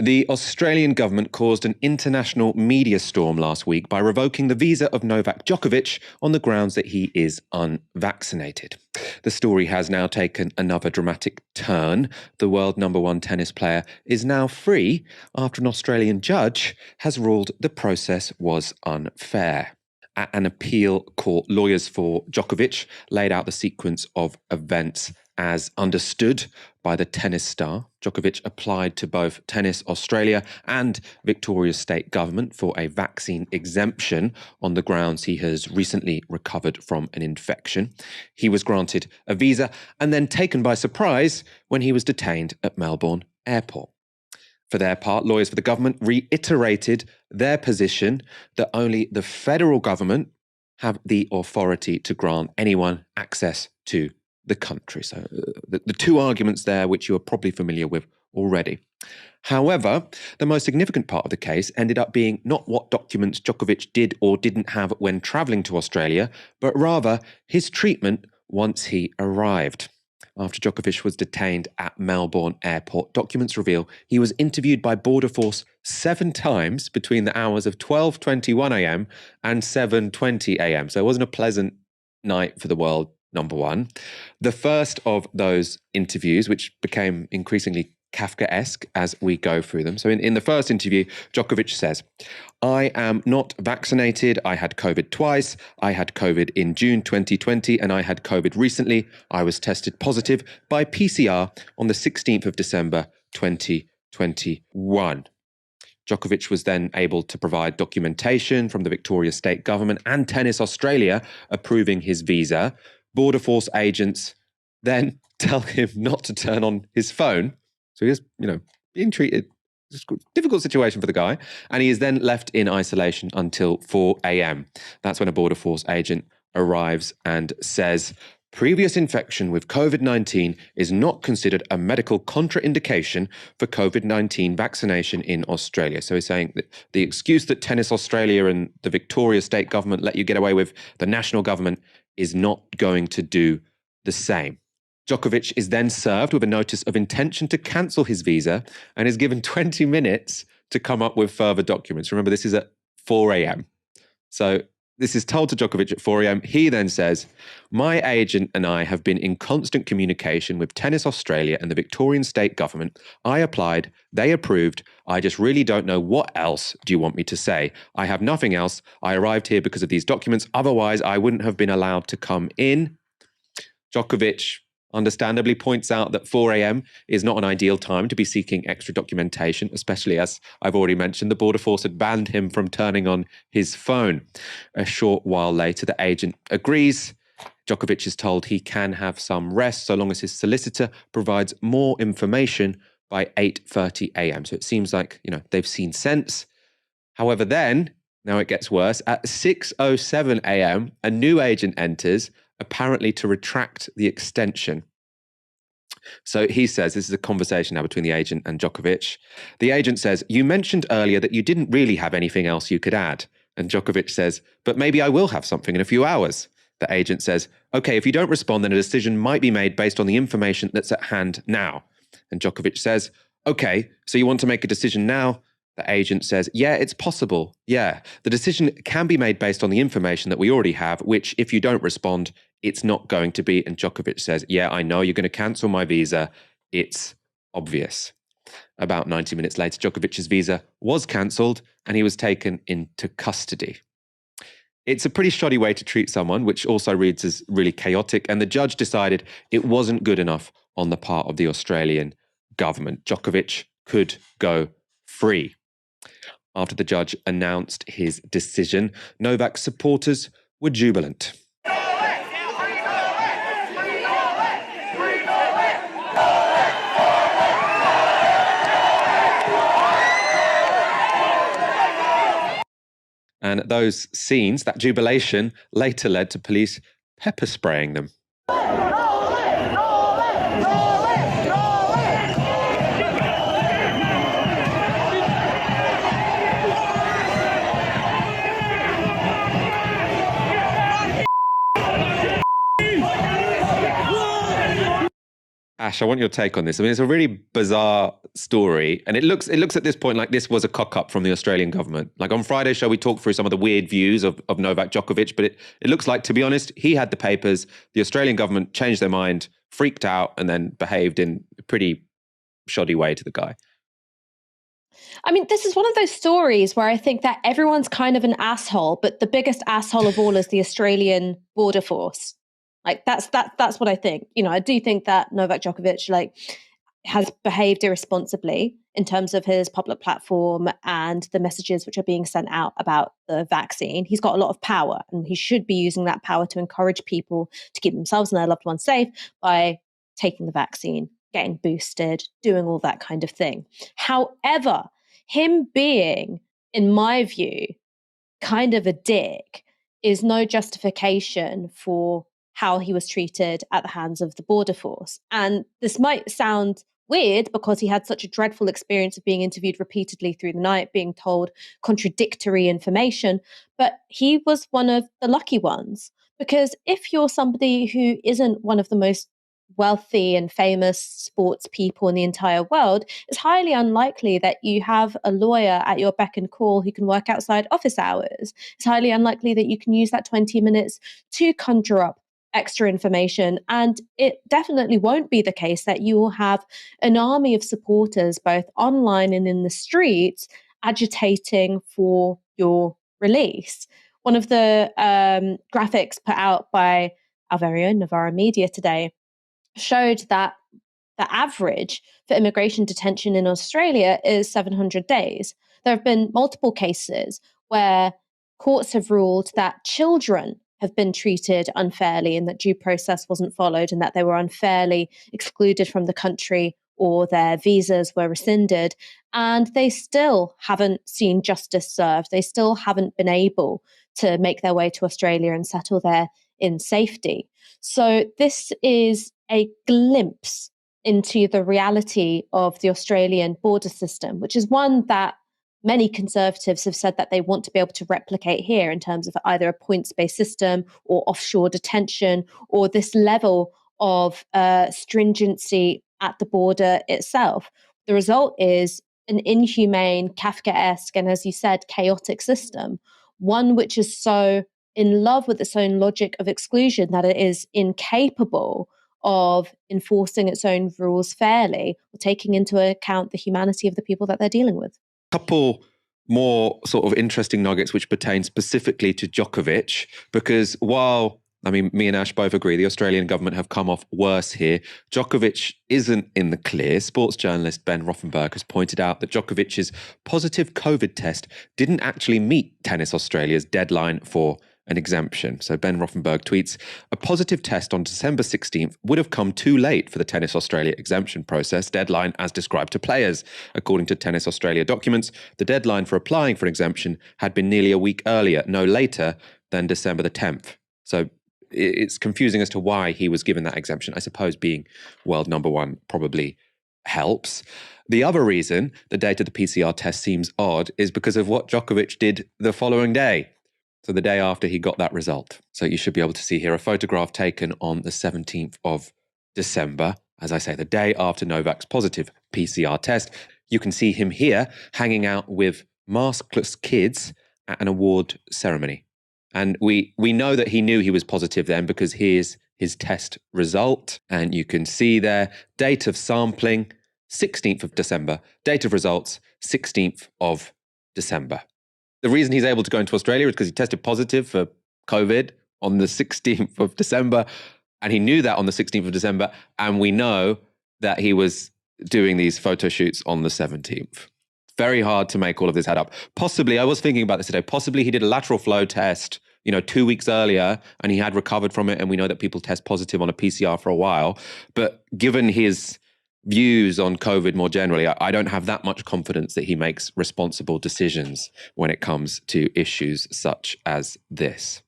The Australian government caused an international media storm last week by revoking the visa of Novak Djokovic on the grounds that he is unvaccinated. The story has now taken another dramatic turn. The world #1 tennis player is now free after an Australian judge has ruled the process was unfair. At an appeal court, lawyers for Djokovic laid out the sequence of events as understood by the tennis star. Djokovic applied to both Tennis Australia and Victoria's state government for a vaccine exemption on the grounds he has recently recovered from an infection. He was granted a visa and then taken by surprise when he was detained at Melbourne Airport. For their part, lawyers for the government reiterated their position that only the federal government have the authority to grant anyone access to the country. So the two arguments there, which you are probably familiar with already. However, the most significant part of the case ended up being not what documents Djokovic did or didn't have when travelling to Australia, but rather his treatment once he arrived. After Djokovic was detained at Melbourne Airport, documents reveal he was interviewed by Border Force 7 times between the hours of 12:21 a.m. and 7:20 a.m. So it wasn't a pleasant night for the world #1. The first of those interviews, which became increasingly Kafkaesque as we go through them. So in the first interview, Djokovic says, "I am not vaccinated. I had COVID twice. I had COVID in June 2020 and I had COVID recently. I was tested positive by PCR on the 16th of December 2021. Djokovic was then able to provide documentation from the Victoria state government and Tennis Australia approving his visa. Border Force agents then tell him not to turn on his phone. So he is, being treated. It's a difficult situation for the guy. And he is then left in isolation until 4 a.m. That's when a Border Force agent arrives and says, previous infection with COVID-19 is not considered a medical contraindication for COVID-19 vaccination in Australia. So he's saying that the excuse that Tennis Australia and the Victoria state government let you get away with, the national government is not going to do the same. Djokovic is then served with a notice of intention to cancel his visa and is given 20 minutes to come up with further documents. Remember, this is at 4 a.m. So this is told to Djokovic at 4 a.m. He then says, my agent and I have been in constant communication with Tennis Australia and the Victorian state government. I applied, they approved. I just really don't know what else do you want me to say. I have nothing else. I arrived here because of these documents. Otherwise, I wouldn't have been allowed to come in. Djokovic understandably points out that 4 a.m. is not an ideal time to be seeking extra documentation, especially as I've already mentioned, the Border Force had banned him from turning on his phone. A short while later, the agent agrees. Djokovic is told he can have some rest so long as his solicitor provides more information by 8:30 a.m. So it seems like, they've seen sense. However, then, now it gets worse, at 6:07 a.m., a new agent enters, apparently to retract the extension. So he says, this is a conversation now between the agent and Djokovic. The agent says, you mentioned earlier that you didn't really have anything else you could add. And Djokovic says, but maybe I will have something in a few hours. The agent says, okay, if you don't respond, then a decision might be made based on the information that's at hand now. And Djokovic says, okay, so you want to make a decision now? The agent says, yeah, it's possible. Yeah, the decision can be made based on the information that we already have, which if you don't respond, it's not going to be. And Djokovic says, yeah, I know you're going to cancel my visa. It's obvious. About 90 minutes later, Djokovic's visa was cancelled and he was taken into custody. It's a pretty shoddy way to treat someone, which also reads as really chaotic. And the judge decided it wasn't good enough on the part of the Australian government. Djokovic could go free. After the judge announced his decision, Novak's supporters were jubilant. And those scenes, that jubilation, later led to police pepper spraying them. Ash, I want your take on this. I mean, it's a really bizarre story. And it looks at this point like this was a cock-up from the Australian government. Like on Friday show, we talked through some of the weird views of Novak Djokovic, but it looks like, to be honest, he had the papers. The Australian government changed their mind, freaked out, and then behaved in a pretty shoddy way to the guy. I mean, this is one of those stories where I think that everyone's kind of an asshole, but the biggest asshole of all is the Australian border force. Like that's what I think. You know, I do think that Novak Djokovic has behaved irresponsibly in terms of his public platform and the messages which are being sent out about the vaccine. He's got a lot of power, and he should be using that power to encourage people to keep themselves and their loved ones safe by taking the vaccine, getting boosted, doing all that kind of thing. However, him being, in my view, kind of a dick is no justification for how he was treated at the hands of the border force. And this might sound weird because he had such a dreadful experience of being interviewed repeatedly through the night, being told contradictory information, but he was one of the lucky ones. Because if you're somebody who isn't one of the most wealthy and famous sports people in the entire world, it's highly unlikely that you have a lawyer at your beck and call who can work outside office hours. It's highly unlikely that you can use that 20 minutes to conjure up extra information. And it definitely won't be the case that you will have an army of supporters, both online and in the streets, agitating for your release. One of the graphics put out by our very own Novara Media today showed that the average for immigration detention in Australia is 700 days. There have been multiple cases where courts have ruled that children have been treated unfairly and that due process wasn't followed and that they were unfairly excluded from the country or their visas were rescinded. And they still haven't seen justice served. They still haven't been able to make their way to Australia and settle there in safety. So this is a glimpse into the reality of the Australian border system, which is one that many conservatives have said that they want to be able to replicate here in terms of either a points-based system or offshore detention or this level of stringency at the border itself. The result is an inhumane, Kafkaesque, and as you said, chaotic system, one which is so in love with its own logic of exclusion that it is incapable of enforcing its own rules fairly or taking into account the humanity of the people that they're dealing with. Couple more sort of interesting nuggets which pertain specifically to Djokovic, because while, I mean, me and Ash both agree the Australian government have come off worse here, Djokovic isn't in the clear. Sports journalist Ben Rothenberg has pointed out that Djokovic's positive COVID test didn't actually meet Tennis Australia's deadline for an exemption. So Ben Rothenberg tweets, a positive test on December 16th would have come too late for the Tennis Australia exemption process deadline as described to players. According to Tennis Australia documents, the deadline for applying for an exemption had been nearly a week earlier, no later than December the 10th. So it's confusing as to why he was given that exemption. I suppose being world number one probably helps. The other reason the date of the PCR test seems odd is because of what Djokovic did the following day. So the day after he got that result. So you should be able to see here a photograph taken on the 17th of December. As I say, the day after Novak's positive PCR test. You can see him here hanging out with maskless kids at an award ceremony. And we know that he knew he was positive then because here's his test result. And you can see there, date of sampling, 16th of December. Date of results, 16th of December. The reason he's able to go into Australia is because he tested positive for COVID on the 16th of December. And he knew that on the 16th of December. And we know that he was doing these photo shoots on the 17th. Very hard to make all of this add up. Possibly, I was thinking about this today, possibly he did a lateral flow test, 2 weeks earlier, and he had recovered from it. And we know that people test positive on a PCR for a while. But given his views on COVID more generally, I don't have that much confidence that he makes responsible decisions when it comes to issues such as this.